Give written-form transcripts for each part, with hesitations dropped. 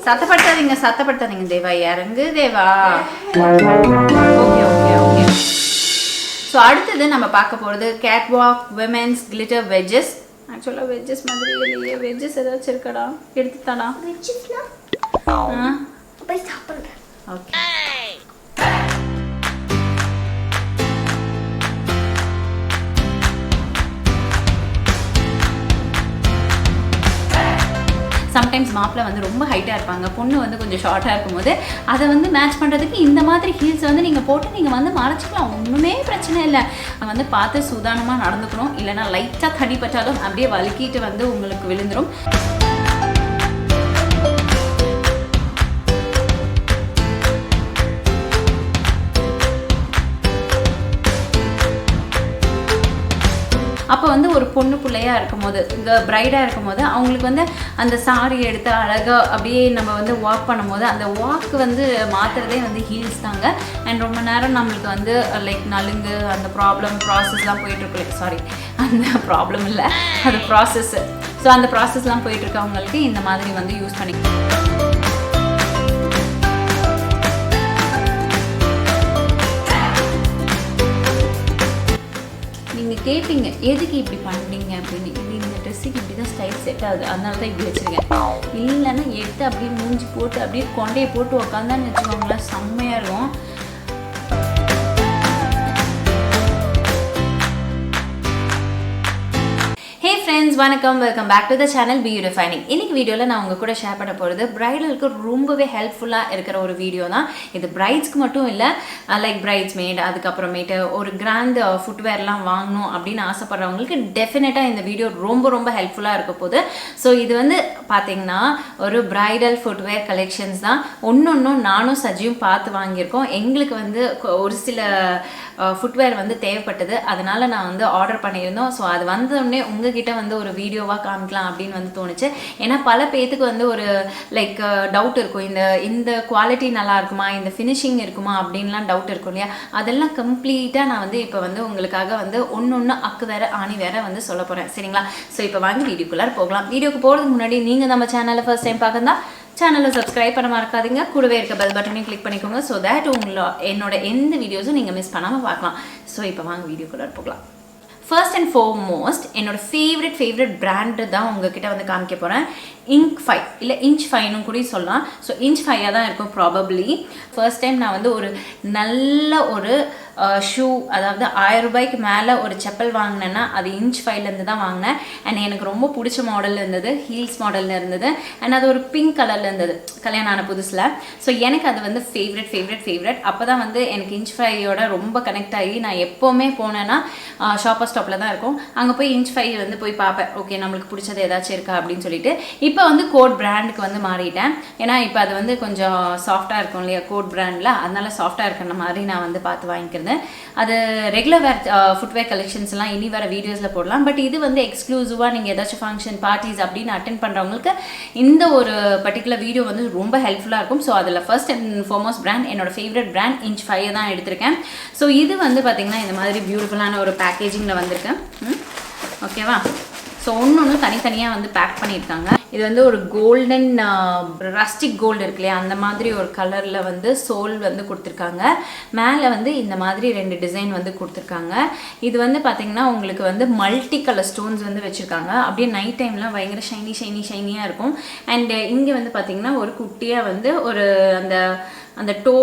சத்தப்படுத்தாதீங்க தேவா, இறங்கு Deva. Okay okay okay. So அடுத்தது நம்ம பார்க்க போகிறது catwalk women's glitter wedges. ஆக்சுவலாக வெஜ்ஜஸ் மாதிரி இல்லையே, வெஜ்ஜஸ் ஏதாச்சும் இருக்கடா, எடுத்துத்தாடா. ஓகே. சம்டைம்ஸ் மாப்பிள்ளை வந்து ரொம்ப ஹைட்டாக இருப்பாங்க, பொண்ணு வந்து கொஞ்சம் ஷார்ட்டாக இருக்கும்போது அதை வந்து மேட்ச் பண்ணுறதுக்கு இந்த மாதிரி ஹீல்ஸ் வந்து நீங்கள் போட்டு நீங்கள் வந்து மறைச்சிக்கலாம், ஒன்றுமே பிரச்சனை இல்லை. வந்து பார்த்து சூதானமாக நடந்துக்கணும், இல்லைனா லைட்டாக தடிப்பட்டாலும் அப்படியே வலிக்கிட்டு வந்து உங்களுக்கு விழுந்துடும். அப்போ வந்து ஒரு பொண்ணு பிள்ளையாக இருக்கும்போது, இந்த ப்ரைடாக இருக்கும்போது அவங்களுக்கு வந்து அந்த சாரி எடுத்து அழகாக அப்படியே நம்ம வந்து வாக் பண்ணும்போது அந்த வாக்கு வந்து மாற்றுறதே வந்து ஹீல்ஸ் தாங்க. அண்ட் ரொம்ப நேரம் நம்மளுக்கு வந்து லைக் நலுங்கு அந்த ப்ராசஸ்லாம் போயிட்டுருக்கு. சாரி, அந்த ப்ராப்ளம் இல்லை, அது ப்ராசஸ்ஸு. ஸோ அந்த ப்ராசஸ்லாம் போயிட்டுருக்கவங்களுக்கு இந்த மாதிரி வந்து யூஸ் பண்ணிக்கலாம். நீங்கள் கேட்பீங்க எதுக்கு இப்படி பண்ணுறீங்க அப்படின்னு. இது இந்த ட்ரெஸ்ஸுக்கு இப்படி தான் ஸ்டைல் செட் ஆகுது, அதனால தான் இப்படி வச்சுருக்கேன். இல்லைன்னா எடுத்து அப்படியே மூஞ்சி போட்டு அப்படியே கொண்டையை போட்டு உக்காந்தான்னு வச்சுக்கோங்களேன், செம்மையாக இருக்கும். ஃப்ரெண்ட்ஸ் வணக்கம், welcome back to the channel BeYouDefining. இன்னைக்கு வீடியோவில் நான் உங்கள் கூட ஷேர் பண்ண போகிறது பிரைடலுக்கு ரொம்பவே ஹெல்ப்ஃபுல்லாக இருக்கிற ஒரு வீடியோ தான் இது. பிரைட்ஸ்க்கு மட்டும் இல்லை, லைக் பிரைட்ஸ் மேட், அதுக்கப்புறமேட்டு ஒரு கிராண்ட் ஃபுட்வேர்லாம் வாங்கணும் அப்படின்னு ஆசைப்படுறவங்களுக்கு டெஃபினட்டாக இந்த வீடியோ ரொம்ப ரொம்ப ஹெல்ப்ஃபுல்லாக இருக்க போகுது. ஸோ இது வந்து பார்த்தீங்கன்னா ஒரு பிரைடல் ஃபுட்வேர் கலெக்ஷன்ஸ் தான். ஒன்றும் நானும் சஜியும் பார்த்து வாங்கியிருக்கோம். எங்களுக்கு வந்து ஒரு சில ஃபுட்வேர் வந்து தேவைப்பட்டது, அதனால் நான் வந்து ஆர்டர் பண்ணியிருந்தோம். ஸோ அது வந்தோடனே உங்ககிட்ட வந்து ஒரு வீடியோவாக காமிக்கலாம் அப்படின்னு வந்து தோணுச்சு. ஏன்னா பல பேத்துக்கு வந்து ஒரு லைக் டவுட் இருக்கும், இந்த குவாலிட்டி நல்லா இருக்குமா, இந்த ஃபினிஷிங் இருக்குமா அப்படின்லாம் டவுட் இருக்கும் இல்லையா. அதெல்லாம் கம்ப்ளீட்டாக நான் வந்து இப்போ வந்து உங்களுக்காக வந்து ஒன்று அக்கு வேற ஆணி வேற வந்து சொல்ல போகிறேன், சரிங்களா. ஸோ இப்போ வாங்கி வீடியோக்குள்ளார போகலாம். வீடியோக்கு போகிறதுக்கு முன்னாடி நீங்கள் நம்ம சேனலை ஃபர்ஸ்ட் டைம் பார்க்கறதா சேனலை சப்ஸ்கிரைப் பண்ண மறக்காதீங்க. கூடவே இருக்க பெல் பட்டனையும் கிளிக் பண்ணிக்கோங்க. ஸோ தேட் என்னோட எந்த வீடியோஸும் நீங்கள் மிஸ் பண்ணாமல் பார்க்கலாம். ஸோ இப்போ வாங்க வீடியோக்குள்ளார போகலாம். ஃபர்ஸ்ட் அண்ட் ஃபார்மோஸ்ட் என்னோட ஃபேவரட் பிராண்டு தான் உங்ககிட்ட வந்து காமிக்க போகிறேன். Ink5 இல்லை Inch5ன்னு கூட சொல்லலாம். ஸோ Inch5 தான் இருக்கும் ப்ராபப்ளி. ஃபர்ஸ்ட் டைம் நான் வந்து ஒரு நல்ல ஒரு ஷூ, அதாவது 1000 ரூபாய்க்கு மேலே ஒரு செப்பல் வாங்கினேன்னா அது Inch5லேருந்து தான் வாங்கினேன். அண்ட் எனக்கு ரொம்ப பிடிச்ச மாடலில் இருந்தது, ஹீல்ஸ் மாடலில் இருந்தது. அண்ட் அது ஒரு பிங்க் கலரில் இருந்தது கல்யாணம் ஆன புதுசில். ஸோ எனக்கு அது வந்து ஃபேவரட். அப்போ தான் வந்து எனக்கு Inch5யோட ரொம்ப கனெக்ட் ஆகி நான் எப்போவுமே போனேன்னா ஷாப்பர் ஸ்டாப்பில் தான் இருக்கும், அங்கே போய் Inch5 வந்து போய் பார்ப்பேன். ஓகே, நம்மளுக்கு பிடிச்சது ஏதாச்சும் இருக்கா அப்படின்னு சொல்லிட்டு. இப்போ வந்து கோட் பிராண்டுக்கு வந்து மாறிட்டேன். ஏன்னா இப்போ அது வந்து கொஞ்சம் சாஃப்டாக இருக்கும் இல்லையா கோட் பிராண்டில், அதனால சாஃப்டாக இருக்கிற மாதிரி நான் வந்து பார்த்து வாங்கிக்கிறேன். அது ரெகுலர் வேர் ஃபுட்வேர் கலெக்ஷன்ஸ்லாம் இனி வர வீடியோஸில் போடலாம். பட் இது வந்து எக்ஸ்க்ளூசிவாக நீங்கள் ஏதாச்சும் ஃபங்க்ஷன் பார்ட்டிஸ் அப்படின்னு அட்டென்ட் பண்ணுறவங்களுக்கு இந்த ஒரு பர்டிகுலர் வீடியோ வந்து ரொம்ப ஹெல்ப்ஃபுல்லாக இருக்கும். ஸோ அதில் ஃபர்ஸ்ட் அண்ட் ஃபார்மோஸ்ட் பிராண்ட், என்னோட ஃபேவரட் பிராண்ட் Inch5 தான் எடுத்திருக்கேன். ஸோ இது வந்து பார்த்திங்கன்னா இந்த மாதிரி பியூட்டிஃபுல்லான ஒரு பேக்கேஜிங்கில் வந்திருக்கேன். ஓகேவா. ஸோ ஒன்று தனித்தனியாக வந்து பேக் பண்ணியிருக்காங்க. இது வந்து ஒரு கோல்டன் ரஸ்டிக் கோல்டு இருக்கு இல்லையா, அந்த மாதிரி ஒரு கலரில் வந்து சோல் வந்து கொடுத்துருக்காங்க. மேலே வந்து இந்த மாதிரி 2 டிசைன் வந்து கொடுத்துருக்காங்க. இது வந்து பார்த்திங்கன்னா உங்களுக்கு வந்து மல்டி கலர் ஸ்டோன்ஸ் வந்து வச்சுருக்காங்க. அப்படியே நைட் டைம்லாம் பயங்கர ஷைனியாக இருக்கும். அண்டு இங்கே வந்து பார்த்திங்கன்னா ஒரு குட்டியாக வந்து ஒரு அந்த டோ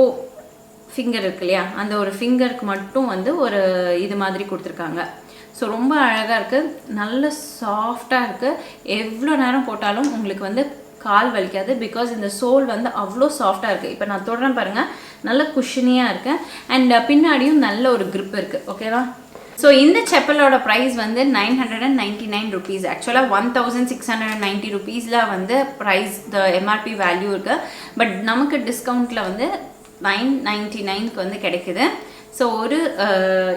ஃபிங்கர் இருக்கு இல்லையா, அந்த ஒரு ஃபிங்கருக்கு மட்டும் வந்து ஒரு இது மாதிரி கொடுத்துருக்காங்க. ஸோ ரொம்ப அழகாக இருக்குது, நல்ல சாஃப்டாக இருக்குது. எவ்வளோ நேரம் போட்டாலும் உங்களுக்கு வந்து கால் வலிக்காது. பிகாஸ் இந்த சோல் வந்து அவ்வளோ சாஃப்டாக இருக்குது. இப்போ நான் தொடறேன் பாருங்கள், நல்ல குஷனியாக இருக்குது. அண்ட் பின்னாடியும் நல்ல ஒரு grip இருக்குது. ஓகேவா. ஸோ இந்த செப்பலோட ப்ரைஸ் வந்து 999 ருபீஸ். ஆக்சுவலாக 1690 ருபீஸில் வந்து ப்ரைஸ் எம்ஆர்பி வேல்யூ இருக்குது. பட் நமக்கு டிஸ்கவுண்ட்டில் வந்து 999க்கு வந்து கிடைக்குது. ஸோ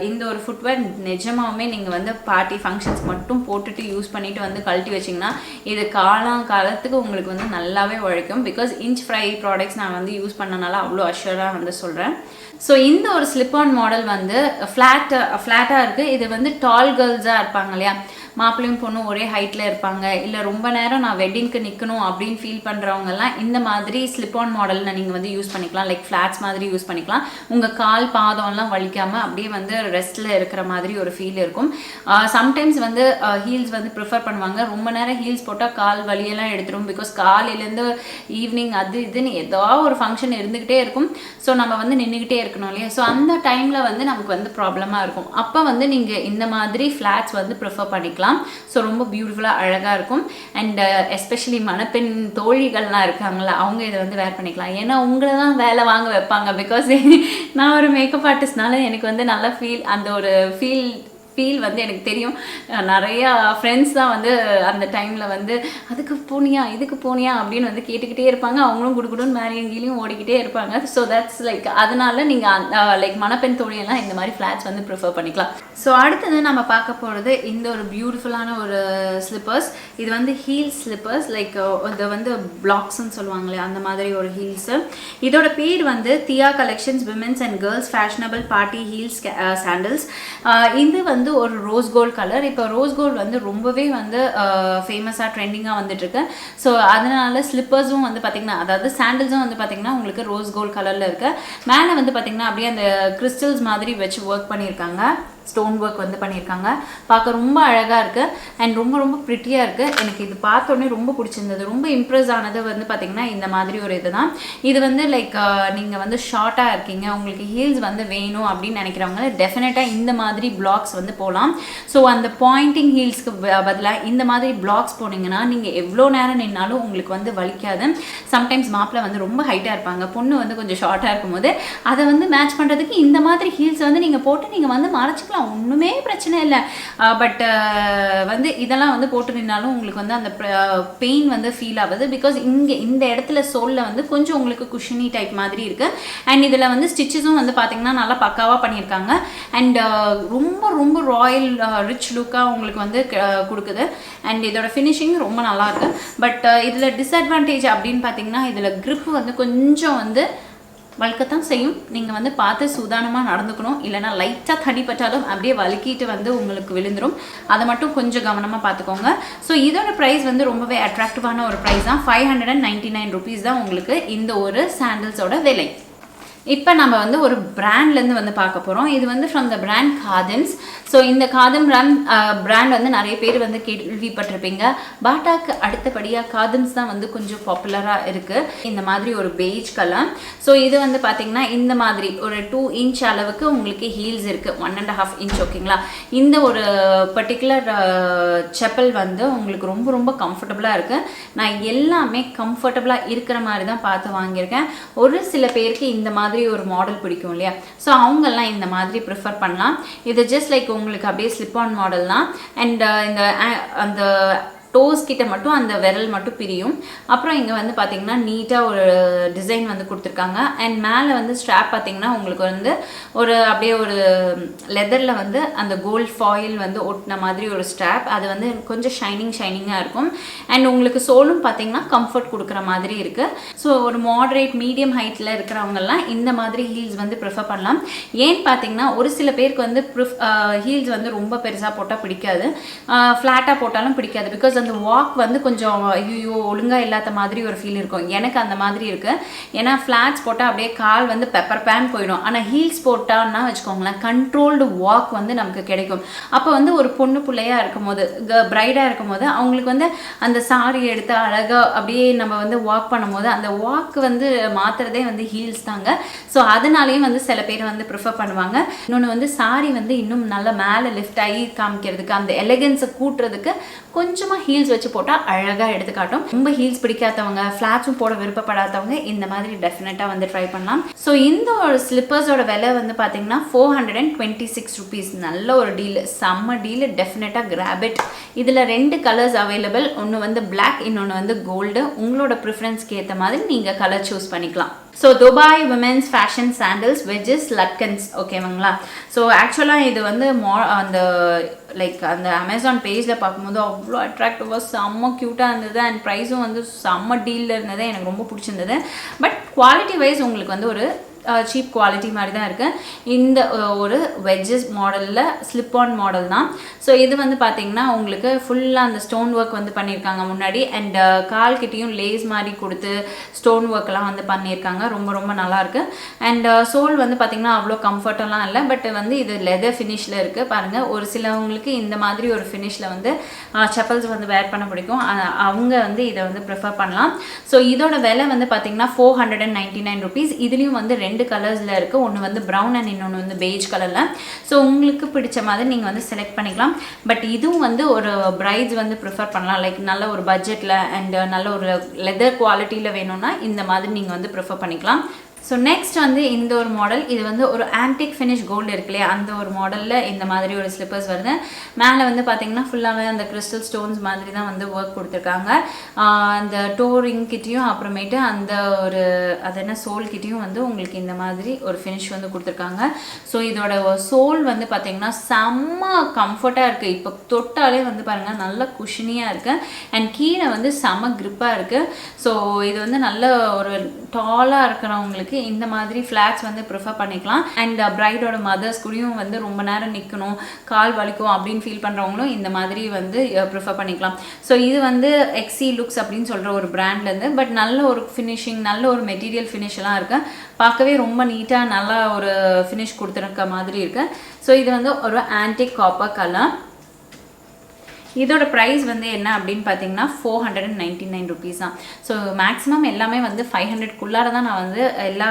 இந்த ஒரு ஃபுட்வேர் நிஜமாகவே நீங்கள் வந்து பார்ட்டி ஃபங்க்ஷன்ஸ் மட்டும் போட்டுட்டு யூஸ் பண்ணிவிட்டு வந்து கழட்டி வச்சிங்கன்னா இது காலத்துக்கு உங்களுக்கு வந்து நல்லாவே உழைக்கும். பிகாஸ் Inch5 ப்ராடக்ட்ஸ் நான் வந்து யூஸ் பண்ணனால அவ்வளோ அஷ்யூராக வந்து சொல்கிறேன். ஸோ இந்த ஒரு ஸ்லிப் ஆன் மாடல் வந்து ஃப்ளாட்டாக இருக்குது. இது வந்து டால் கேர்ள்ஸாக இருப்பாங்க இல்லையா, மாப்பிள்ளையும் பொண்ணும் ஒரே ஹைட்டில் இருப்பாங்க, இல்லை ரொம்ப நேரம் நான் வெட்டிங்க்கு நிற்கணும் அப்படின்னு ஃபீல் பண்ணுறவங்கலாம் இந்த மாதிரி ஸ்லிப் ஆன் மாடலில் நீங்கள் வந்து யூஸ் பண்ணிக்கலாம். லைக் ஃப்ளாட்ஸ் மாதிரி யூஸ் பண்ணிக்கலாம். உங்கள் கால் பாதம்லாம் வலிக்காமல் அப்படியே வந்து ரெஸ்ட்டில் இருக்கிற மாதிரி ஒரு ஃபீல் இருக்கும். சம்டைம்ஸ் வந்து ஹீல்ஸ் வந்து ப்ரிஃபர் பண்ணுவாங்க. ரொம்ப நேரம் ஹீல்ஸ் போட்டால் கால் வலியெல்லாம் எடுத்துரும். பிகாஸ் காலையிலேருந்து ஈவினிங் அது இதுன்னு ஏதோ ஒரு ஃபங்க்ஷன் இருந்துக்கிட்டே இருக்கும். ஸோ நம்ம வந்து நின்றுக்கிட்டே இருக்கணும் இல்லையா? ஸோ அந்த டைமில் வந்து நமக்கு வந்து ப்ராப்ளமாக இருக்கும். அப்போ வந்து நீங்கள் இந்த மாதிரி ஃப்ளாட்ஸ் வந்து ப்ரிஃபர் பண்ணிக்கலாம். ஸோ ரொம்ப பியூட்டிஃபுல்லாக அழகாக இருக்கும். அண்ட் எஸ்பெஷலி மணப்பெண் தோழிகள்லாம் இருக்காங்களா, அவங்க இதை வந்து வேர் பண்ணிக்கலாம். ஏன்னா உங்களை தான் வேலை வாங்க வைப்பாங்க. பிகாஸ் நான் ஒரு மேக்கப் ஆர்டிஸ்ட்னால எனக்கு வந்து நல்லா அந்த ஒரு ஃபீல் வந்து எனக்கு தெரியும். நிறையா ஃப்ரெண்ட்ஸ் தான் வந்து அந்த டைமில் வந்து அதுக்கு போனியா இதுக்கு போனியா அப்படின்னு வந்து கேட்டுக்கிட்டே இருப்பாங்க. அவங்களும் குடுக்குடுன்னு மேரியும் கீழியும் ஓடிக்கிட்டே இருப்பாங்க. ஸோ தட்ஸ் லைக் அதனால நீங்கள் லைக் மணப்பெண் தோழியெல்லாம் இந்த மாதிரி ஃப்ளாட்ஸ் வந்து ப்ரிஃபர் பண்ணிக்கலாம். ஸோ அடுத்தது நம்ம பார்க்க போகிறது இந்த ஒரு பியூட்டிஃபுல்லான ஒரு ஸ்லிப்பர்ஸ். இது வந்து ஹீல்ஸ் ஸ்லிப்பர்ஸ், லைக் இது வந்து பிளாக்ஸ்ன்னு சொல்லுவாங்களே அந்த மாதிரி ஒரு ஹீல்ஸு. இதோட பேர் வந்து Diya collections women's and girls fashionable party heels sandals. இது வந்து ஒரு ரோஸ் கோல்ட் கலர். இப்போ ரோஸ் கோல்ட் வந்து ரொம்பவே வந்து ஃபேமஸாக ட்ரெண்டிங்காக வந்துட்டுருக்கு. ஸோ அதனால ஸ்லிப்பர்ஸும் வந்து பார்த்திங்கன்னா, அதாவது சாண்டல்ஸும் வந்து பார்த்திங்கன்னா உங்களுக்கு ரோஸ் கோல்ட் கலரில் இருக்கு. மேலே வந்து பார்த்திங்கன்னா அப்படியே அந்த கிறிஸ்டல்ஸ் மாதிரி வச்சு ஒர்க் பண்ணியிருக்காங்க. ஸ்டோன் ஒர்க் வந்து பண்ணியிருக்காங்க. பார்க்க ரொம்ப அழகாக இருக்குது அண்ட் ரொம்ப ரொம்ப ப்ரிட்டியாக இருக்குது. எனக்கு இது பார்த்தோன்னே ரொம்ப பிடிச்சிருந்தது. ரொம்ப இம்ப்ரெஸ் ஆனது வந்து பார்த்திங்கன்னா இந்த மாதிரி ஒரு இது தான். இது வந்து லைக் நீங்கள் வந்து ஷார்ட்டாக இருக்கீங்க, உங்களுக்கு ஹீல்ஸ் வந்து வேணும் அப்படின்னு நினைக்கிறவங்க டெஃபினட்டாக இந்த மாதிரி பிளாக்ஸ் வந்து போகலாம். ஸோ அந்த பாயிண்டிங் ஹீல்ஸ்க்கு பதிலாக இந்த மாதிரி பிளாக்ஸ் போனீங்கன்னா நீங்கள் எவ்வளோ நேரம் நின்னாலும் உங்களுக்கு வந்து வலிக்காது. சம்டைம்ஸ் மாப்பிள்ளை வந்து ரொம்ப ஹைட்டாக இருப்பாங்க, பொண்ணு வந்து கொஞ்சம் ஷார்ட்டாக இருக்கும்போது அதை வந்து மேட்ச் பண்ணுறதுக்கு இந்த மாதிரி ஹீல்ஸ் வந்து நீங்கள் போட்டு நீங்கள் வந்து மறைச்சிக்கலாம், ஒன்றுமே பிரச்சனை இல்லை. பட் வந்து இதெல்லாம் வந்து போட்டு நின்னாலும் உங்களுக்கு வந்து அந்த பெயின் வந்து ஃபீல் ஆகுது. பிகாஸ் இங்கே இந்த இடத்துல சோலில் வந்து கொஞ்சம் உங்களுக்கு குஷனி டைப் மாதிரி இருக்குது. அண்ட் இதில் வந்து ஸ்டிச்சஸும் வந்து பார்த்திங்கன்னா நல்லா பக்காவாக பண்ணியிருக்காங்க. அண்ட் ரொம்ப ரொம்ப ராயல் ரிச் லுக்காக உங்களுக்கு வந்து கொடுக்குது. அண்ட் இதோட ஃபினிஷிங் ரொம்ப நல்லாயிருக்கு. பட் இதில் டிஸ்அட்வான்டேஜ் அப்படின்னு பார்த்தீங்கன்னா இதில் grip வந்து கொஞ்சம் வந்து வழுக்கத்தான் செய்யும். நீங்கள் வந்து பார்த்து சூதானமாக நடந்துக்கணும். இல்லைனா லைட்டாக தடிப்பட்டாலும் அப்படியே வழுக்கிட்டு வந்து உங்களுக்கு விழுந்துடும். அதை மட்டும் கொஞ்சம் கவனமாக பார்த்துக்கோங்க. ஸோ இதோட ப்ரைஸ் வந்து ரொம்பவே அட்ராக்டிவான ஒரு ப்ரைஸ் தான். 599 rupees தான் உங்களுக்கு இந்த ஒரு சாண்டல்ஸோட விலை. இப்போ நம்ம வந்து ஒரு பிராண்ட்லேருந்து வந்து பார்க்க போகிறோம். இது வந்து ஃப்ரம் த பிராண்ட் காதம்ஸ். ஸோ இந்த காதம் பிராண்ட் வந்து நிறைய பேர் வந்து கேள்விப்பட்டிருப்பீங்க. பாட்டாக்கு அடுத்தபடியாக காதம்ஸ் தான் வந்து கொஞ்சம் பாப்புலராக இருக்குது. இந்த மாதிரி ஒரு பெய்ஜ் கலர். ஸோ இது வந்து பார்த்திங்கன்னா இந்த மாதிரி ஒரு 2 inch அளவுக்கு உங்களுக்கு ஹீல்ஸ் இருக்குது, 1.5 inch. ஓகேங்களா? இந்த ஒரு பர்டிகுலர் செப்பல் வந்து உங்களுக்கு ரொம்ப ரொம்ப கம்ஃபர்டபுளாக இருக்குது. நான் எல்லாமே கம்ஃபர்டபுளாக இருக்கிற மாதிரி தான் பார்த்து வாங்கியிருக்கேன். ஒரு சில பேருக்கு இந்த மாதிரி ஒரு மாடல் பிடிக்கும் இல்லையா? ஸோ அவங்கெல்லாம் இந்த மாதிரி ப்ரிஃபர் பண்ணலாம். இது ஜஸ்ட் லைக் உங்களுக்கு அப்படியே ஸ்லிப் ஆன் மாடல் தான். அண்ட் இந்த அந்த டோஸ் கிட்ட மட்டும் அந்த விரல் மட்டும் பிரியும். அப்புறம் இங்கே வந்து பார்த்தீங்கன்னா நீட்டாக ஒரு டிசைன் வந்து கொடுத்துருக்காங்க. அண்ட் மேலே வந்து ஸ்ட்ராப் பார்த்தீங்கன்னா உங்களுக்கு வந்து ஒரு அப்படியே ஒரு லெதரில் வந்து அந்த கோல்ட் ஃபாயில் வந்து ஒட்டின மாதிரி ஒரு ஸ்ட்ராப். அது வந்து கொஞ்சம் ஷைனிங்காக இருக்கும். அண்ட் உங்களுக்கு சோலும் பார்த்தீங்கன்னா கம்ஃபர்ட் கொடுக்குற மாதிரி இருக்குது. ஸோ ஒரு மாடரேட் மீடியம் ஹைட்டில் இருக்கிறவங்கெல்லாம் இந்த மாதிரி ஹீல்ஸ் வந்து ப்ரிஃபர் பண்ணலாம். ஏன்னு பார்த்தீங்கன்னா ஒரு சில பேருக்கு வந்து ஹீல்ஸ் வந்து ரொம்ப பெருசாக போட்டால் பிடிக்காது, ஃப்ளாட்டாக போட்டாலும் பிடிக்காது. பிகாஸ் அந்த வாக் வந்து கொஞ்சம் ஐயோ ஒழுங்காக இல்லாத மாதிரி ஒரு ஃபீல் இருக்கும். எனக்கு அந்த மாதிரி இருக்குது. ஏன்னா ஃப்ளாட்ஸ் போட்டால் அப்படியே கால் வந்து பெப்பர் பேன் போயிடும். ஆனால் ஹீல்ஸ் போட்டான்னா வச்சுக்கோங்களேன், கண்ட்ரோல்டு வாக் வந்து நமக்கு கிடைக்கும். அப்போ வந்து ஒரு பொண்ணு பிள்ளையாக இருக்கும் போது, பிரைடாக இருக்கும் போது அவங்களுக்கு வந்து அந்த சாரி எடுத்து அழகாக அப்படியே நம்ம வந்து வாக் பண்ணும்போது அந்த வாக் வந்து மாற்றுறதே வந்து ஹீல்ஸ் தாங்க. ஸோ அதனாலேயும் வந்து சில பேர் வந்து ப்ரிஃபர் பண்ணுவாங்க. இன்னொன்று வந்து சாரி வந்து இன்னும் நல்லா மேலே லிஃப்ட் ஆகி காமிக்கிறதுக்கு, அந்த எலகன்ஸை கூட்டுறதுக்கு கொஞ்சமாக ஹீல்ஸ் வச்சு போட்டால் அழகாக எடுத்துக்காட்டும். ரொம்ப ஹீல்ஸ் பிடிக்காதவங்க, ஃப்ளாட்ஸும் போட விருப்பப்படாதவங்க இந்த மாதிரி டெஃபினட்டாக வந்து ட்ரை பண்ணலாம். ஸோ இந்த ஒரு ஸ்லிப்பர்ஸோட விலை வந்து பார்த்தீங்கன்னா 426 rupees. நல்ல ஒரு டீல், செம்ம டீல். டெஃபினட்டாக கிராப் இட். இதில் 2 கலர்ஸ் அவைலபிள். ஒன்று வந்து பிளாக், இன்னொன்று வந்து கோல்டு. உங்களோட ப்ரிஃபரன்ஸ்க்கு ஏற்ற மாதிரி நீங்கள் கலர் சூஸ் பண்ணிக்கலாம். So Dubai women's fashion sandals wedges லட்கன்ஸ். ஓகேவாங்களா? ஸோ ஆக்சுவலாக இது வந்து அந்த லைக் அந்த அமேசான் பேஜில் பார்க்கும்போது அவ்வளோ அட்ராக்டிவாக செம்ம க்யூட்டாக இருந்தது. அண்ட் ப்ரைஸும் வந்து செம்ம டீலில் இருந்தது. எனக்கு ரொம்ப பிடிச்சிருந்தது. பட் குவாலிட்டி வைஸ் உங்களுக்கு வந்து ஒரு சீப் குவாலிட்டி மாதிரி தான் இருக்குது. இந்த ஒரு வெட்ஜஸ் மாடலில் ஸ்லிப் ஆன் மாடல் தான். ஸோ இது வந்து பார்த்தீங்கன்னா உங்களுக்கு ஃபுல்லாக அந்த ஸ்டோன் ஒர்க் வந்து பண்ணியிருக்காங்க முன்னாடி. அண்ட் கால்கிட்டையும் லேஸ் மாதிரி கொடுத்து ஸ்டோன் ஒர்க்லாம் வந்து பண்ணியிருக்காங்க. ரொம்ப ரொம்ப நல்லாயிருக்கு. அண்ட் சோல் வந்து பார்த்தீங்கன்னா அவ்வளோ கம்ஃபர்டெல்லாம் இல்லை, பட் வந்து இது லெதர் ஃபினிஷில் இருக்குது. பாருங்கள், ஒரு சிலவங்களுக்கு இந்த மாதிரி ஒரு ஃபினிஷில் வந்து செப்பல்ஸ் வந்து வேர் பண்ண பிடிக்கும். அவங்க வந்து இதை வந்து ப்ரிஃபர் பண்ணலாம். ஸோ இதோட விலை வந்து பார்த்தீங்கன்னா 499 rupees. இதுலேயும் வந்து 2 கலர்ஸில் இருக்குது. ஒன்று வந்து ப்ரௌன் அண்ட் இன்னொன்று வந்து பெய்ஜ் கலரில். ஸோ உங்களுக்கு பிடிச்ச மாதிரி நீங்கள் வந்து செலக்ட் பண்ணிக்கலாம். பட் இதுவும் வந்து ஒரு பிரைட்ஸ் வந்து ப்ரிஃபர் பண்ணலாம். லைக் நல்ல ஒரு பட்ஜெட்டில் அண்ட் நல்ல ஒரு லெதர் குவாலிட்டியில் வேணும்னா இந்த மாதிரி நீங்கள் வந்து ப்ரிஃபர் பண்ணிக்கலாம். ஸோ நெக்ஸ்ட் வந்து இந்த ஒரு மாடல், இது வந்து ஒரு ஆன்டிக் ஃபினிஷ் கோல்டு இருக்கு இல்லையா, அந்த ஒரு மாடலில் இந்த மாதிரி ஒரு ஸ்லிப்பர்ஸ் வருது. மேலே வந்து பார்த்தீங்கன்னா ஃபுல்லாகவே அந்த கிறிஸ்டல் ஸ்டோன்ஸ் மாதிரி தான் வந்து ஒர்க் கொடுத்துருக்காங்க. அந்த டோரிங் கிட்டேயும் அப்புறமேட்டு அந்த ஒரு அது என்ன சோல் கிட்டேயும் வந்து உங்களுக்கு இந்த மாதிரி ஒரு ஃபினிஷ் வந்து கொடுத்துருக்காங்க. ஸோ இதோட சோல் வந்து பார்த்தீங்கன்னா செம்ம கம்ஃபர்ட்டாக இருக்குது. இப்போ தொட்டாலே வந்து பாருங்கள் நல்ல குஷனியாக இருக்குது. அண்ட் கீழே வந்து செம்ம க்ரிப்பாக இருக்குது. ஸோ இது வந்து நல்ல ஒரு டாலாக இருக்கிறவங்களுக்கு இந்த மாதிரி ஃப்ளாட்ஸ் வந்து ப்ரிஃபர் பண்ணிக்கலாம். அண்ட் பிரைடோட மதர்ஸ் கூடயும் வந்து ரொம்ப நேரம் நிற்கணும், கால் வலிக்கும் அப்படின்னு ஃபீல் பண்ணுறவங்களும் இந்த மாதிரி வந்து ப்ரிஃபர் பண்ணிக்கலாம். ஸோ இது வந்து எக்ஸி லுக்ஸ் அப்படின்னு சொல்கிற ஒரு பிராண்ட்லேருந்து, பட் நல்ல ஒரு ஃபினிஷிங், நல்ல ஒரு மெட்டீரியல் ஃபினிஷ்லாம் இருக்குது. பார்க்கவே ரொம்ப நீட்டாக நல்லா ஒரு ஃபினிஷ் கொடுத்துருக்க மாதிரி இருக்குது. ஸோ இது வந்து ஒரு ஆன்டிக் காப்பர் கலர். இதோட ப்ரைஸ் வந்து என்ன அப்படின்னு பார்த்தீங்கன்னா 499 rupees தான். ஸோ மேக்ஸிமம் எல்லாமே வந்து 500க்குள்ளார தான் நான் வந்து எல்லா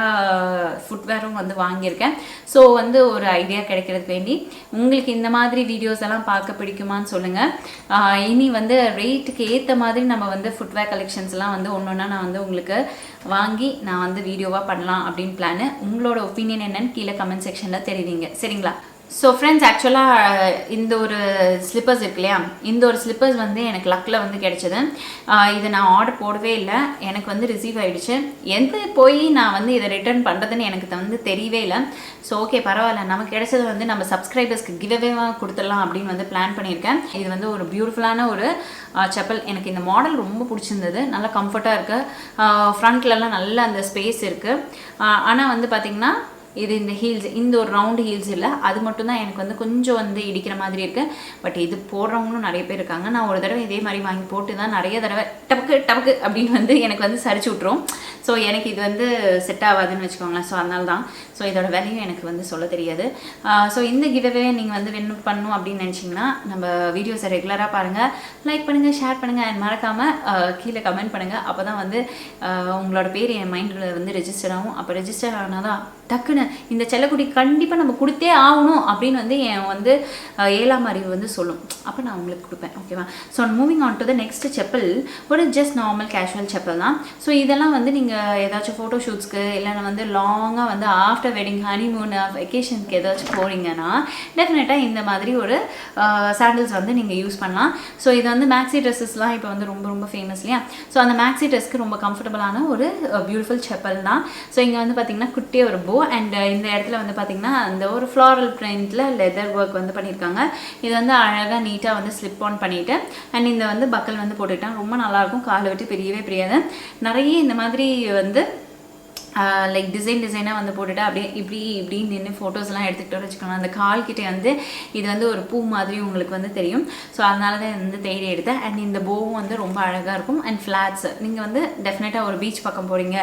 ஃபுட்வேரும் வந்து வாங்கியிருக்கேன். ஸோ வந்து ஒரு ஐடியா கிடைக்கிறதுக்கு வேண்டி உங்களுக்கு இந்த மாதிரி வீடியோஸ் எல்லாம் பார்க்க பிடிக்குமான்னு சொல்லுங்கள். இனி வந்து ரேட்டுக்கு ஏற்ற மாதிரி நம்ம வந்து ஃபுட்வேர் கலெக்ஷன்ஸ்லாம் வந்து ஒன்று ஒன்றா நான் வந்து உங்களுக்கு வாங்கி நான் வந்து வீடியோவாக பண்ணலாம் அப்படின்னு பிளானு. உங்களோட ஒப்பீனியன் என்னன்னு கீழே கமெண்ட் செக்ஷனில் தெரிவிங்க, சரிங்களா? ஸோ ஃப்ரெண்ட்ஸ், ஆக்சுவலாக இந்த ஒரு ஸ்லிப்பர்ஸ் இருக்கு இல்லையா, இந்த ஒரு ஸ்லிப்பர்ஸ் வந்து எனக்கு லக்கில் வந்து கிடைச்சது. இதை நான் ஆர்டர் போடவே இல்லை, எனக்கு வந்து ரிசீவ் ஆகிடுச்சு. எந்த போய் நான் வந்து இதை ரிட்டர்ன் பண்ணுறதுன்னு எனக்கு வந்து தெரியவே இல்லை. ஸோ ஓகே, பரவாயில்ல, நமக்கு கிடைச்சது வந்து நம்ம சப்ஸ்கிரைபர்ஸ்க்கு கிவ்அவேவாக கொடுத்துடலாம் அப்படின்னு வந்து பிளான் பண்ணியிருக்கேன். இது வந்து ஒரு பியூட்டிஃபுல்லான ஒரு செப்பல். எனக்கு இந்த மாடல் ரொம்ப பிடிச்சிருந்தது. நல்லா கம்ஃபர்ட்டாக இருக்குது. ஃப்ரண்ட்லலாம் நல்ல அந்த ஸ்பேஸ் இருக்குது. ஆனால் வந்து பார்த்திங்கன்னா இது இந்த ஹீல்ஸ், இந்த ஒரு ரவுண்டு ஹீல்ஸ் இல்லை, அது மட்டும்தான் எனக்கு வந்து கொஞ்சம் வந்து இடிக்கிற மாதிரி இருக்குது. பட் இது போடுறவங்களும் நிறைய பேர் இருக்காங்க. நான் ஒரு தடவை இதே மாதிரி வாங்கி போட்டு தான் நிறைய தடவை டபக்கு டபக்கு அப்படின்னு வந்து எனக்கு வந்து சரிச்சு விட்ரும். ஸோ எனக்கு இது வந்து செட் ஆகாதுன்னு வச்சுக்கோங்களேன். ஸோ அதனால தான். ஸோ இதோட வேலையும் எனக்கு வந்து சொல்ல தெரியாது. ஸோ இந்த கிவ்அவே நீங்கள் வந்து வின் பண்ணணும் அப்படின்னு நினச்சிங்கன்னா நம்ம வீடியோஸை ரெகுலராக பாருங்கள், லைக் பண்ணுங்கள், ஷேர் பண்ணுங்கள், அண்ட் மறக்காமல் கீழே கமெண்ட் பண்ணுங்கள். அப்போ தான் வந்து உங்களோட பேர் என் மைண்டில் வந்து ரெஜிஸ்டர் ஆகும். அப்போ ரெஜிஸ்டர் ஆனால் தான் டக்குன்னு இந்த செல்லக்குடி கண்டிப்பாக நம்ம கொடுத்தே ஆகணும் அப்படின்னு வந்து என் வந்து 7ஆம் அறிவு வந்து சொல்லும். அப்போ நான் உங்களுக்கு கொடுப்பேன், ஓகேவா? So moving on to the next chappal. ஒரு ஜஸ்ட் நார்மல் கேஷுவல் செப்பல் தான். ஸோ இதெல்லாம் வந்து நீங்கள் ஏதாச்சும் ஃபோட்டோ ஷூட்ஸ்க்கு இல்லைன்னா வந்து லாங்காக வந்து ஆஃப்டர் வெட்டிங் ஹனிமூன் வெக்கேஷனுக்கு ஏதாச்சும் போகிறீங்கன்னா டெஃபினட்டாக இந்த மாதிரி ஒரு சாண்டில்ஸ் வந்து நீங்கள் யூஸ் பண்ணலாம். ஸோ இது வந்து மேக்ஸி ட்ரெஸ்ஸஸ்லாம் இப்போ வந்து ரொம்ப ரொம்ப ஃபேமஸ் இல்லையா? ஸோ அந்த மேக்ஸி ட்ரெஸ்க்கு ரொம்ப கம்ஃபர்டபுளான ஒரு பியூட்டிஃபுல் செப்பல் தான். ஸோ இங்கே வந்து பார்த்திங்கன்னா குட்டியே ஒரு போ, அண்ட் இந்த இடத்துல வந்து பார்த்திங்கன்னா அந்த ஒரு ஃப்ளாரல் பிரிண்டில் லெதர் ஒர்க் வந்து பண்ணியிருக்காங்க. இது வந்து அழகாக நீட்டாக வந்து ஸ்லிப் ஆன் பண்ணிவிட்டு அண்ட் இந்த வந்து பக்கல் வந்து போட்டுக்கிட்டால் ரொம்ப நல்லாயிருக்கும். காலை விட்டு பிரியவே பிரியாது. நிறைய இந்த மாதிரி வந்து லைக் டிசைனாக வந்து போட்டுட்டு அப்படியே இப்படி நின்று ஃபோட்டோஸ்லாம் எடுத்துக்கிட்டு வச்சுக்கணும். அந்த கால்கிட்டே வந்து இது வந்து ஒரு பூ மாதிரி உங்களுக்கு வந்து தெரியும். ஸோ அதனால தான் வந்து தேடி எடுத்தேன். அண்ட் இந்த போவும் வந்து ரொம்ப அழகாக இருக்கும். அண்ட் ஃப்ளாட்ஸ் நீங்கள் வந்து டெஃபினட்டாக ஒரு பீச் பக்கம் போகிறீங்க,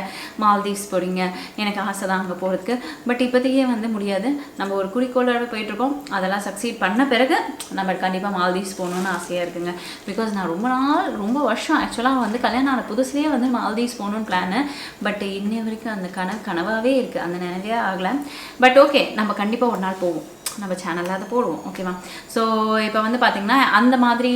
மால்தீவ்ஸ் போகிறீங்க, எனக்கு ஆசை தான் அங்கே போகிறதுக்கு. பட் இப்போதைக்கே வந்து முடியாது. நம்ம ஒரு குறிக்கோளோடு போயிட்டுருக்கோம். அதெல்லாம் சக்சீட் பண்ண பிறகு நம்ம கண்டிப்பாக மால்தீவ்ஸ் போகணுன்னு ஆசையாக இருக்குங்க. பிகாஸ் நான் ரொம்ப வருஷம் ஆக்சுவலாக வந்து கல்யாணம் ஆன புதுசுலேயே வந்து மால்தீவ்ஸ் போகணுன்னு பிளானு. பட் இன்னை வரைக்கும் அந்த கனவாகவே இருக்குது, அந்த நினைவே ஆகலை. பட் ஓகே, நம்ம கண்டிப்பாக ஒரு நாள் போவோம், நம்ம சேனலில் அதை போடுவோம், ஓகேவா? ஸோ இப்போ வந்து பார்த்திங்கன்னா அந்த மாதிரி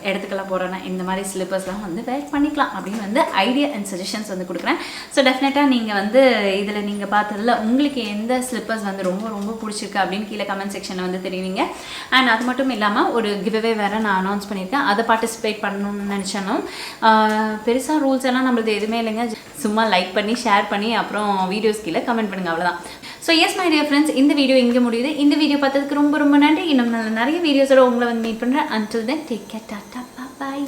இடத்துக்கெல்லாம் போகிறேன்னா இந்த மாதிரி ஸ்லிப்பர்ஸ்லாம் வந்து வேர் பண்ணிக்கலாம் அப்படின்னு வந்து ஐடியா அண்ட் சஜஷன்ஸ் வந்து கொடுக்குறேன். ஸோ டெஃபினட்டாக நீங்கள் வந்து இதில் நீங்கள் பார்த்ததில் உங்களுக்கு எந்த ஸ்லிப்பர்ஸ் வந்து ரொம்ப ரொம்ப பிடிச்சிருக்கு அப்படின்னு கீழே கமெண்ட் செக்ஷனில் வந்து தெரிவிங்க. அண்ட் அது மட்டும் இல்லாமல் ஒரு கிவ்அவே வேறு நான் அனௌன்ஸ் பண்ணியிருக்கேன். அதை பார்ட்டிசிபேட் பண்ணணும்னு நினச்சாலும் பெருசாக ரூல்ஸ் எல்லாம் நம்மளுக்கு எதுவுமே இல்லைங்க. சும்மா லைக் பண்ணி ஷேர் பண்ணி அப்புறம் வீடியோஸ் கீழே கமெண்ட் பண்ணுங்கள், அவ்வளோதான். So S my dear friends, இந்த வீடியோ இங்கே முடியுது. இந்த வீடியோ பார்த்ததுக்கு ரொம்ப ரொம்ப நன்றி. இன்னும் நிறைய வீடியோஸோட உங்களை வந்து மீட் பண்ணுறேன். Until then take care, tata, பாய்.